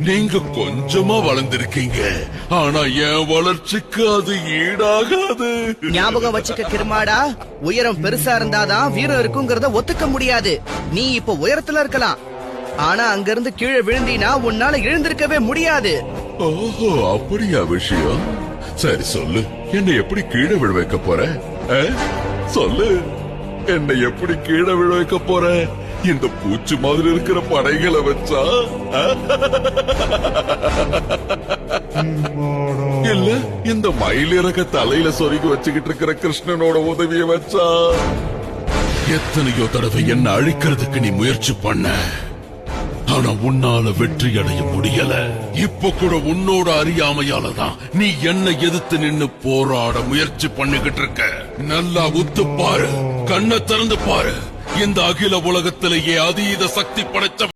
நீங்க கொஞ்சமா வளர்ந்திருக்கீங்க, ஆனா என் வளர்ச்சிக்கு அது ஈடாகாது. ஞாபகம் வச்சுக்க கிருமாடா, உயரம் பெருசா இருந்தாதான் வீரம் இருக்குங்கறத ஒத்துக்க முடியாது. நீ இப்ப உயரத்துல இருக்கலாம், ஆனா அங்கிருந்து கீழே விழுந்தீனா உன்னால எழுந்திருக்கவே முடியாது. ஓஹோ, அப்படியா விஷயம்? சரி சொல்லு, என்னை எப்படி கீழே விழ வைக்க போற? சொல்லு, என்னை எப்படி கீழே விழ வைக்க போற? இந்த பூச்சி மாதிரி இருக்கிற படைகளை வச்சா? இல்ல இந்த மயிலிறக தலையில சொருகி வச்சுக்கிட்டு இருக்கிற கிருஷ்ணனோட உதவிய வச்சா? எத்தனையோ தடவை என்ன அழிக்கிறதுக்கு நீ முயற்சி பண்ண, ஆனா உன்னால வெற்றி அடைய முடியல. இப்ப கூட உன்னோட அறியாமையாலதான் நீ என்ன எதிர்த்து நின்னு போராட முயற்சி பண்ணிக்கிட்டு இருக்க. நல்லா உத்து பாரு, கண்ணை திறந்து பாரு. இந்த அகில உலகத்திலேயே அதீத சக்தி படைச்ச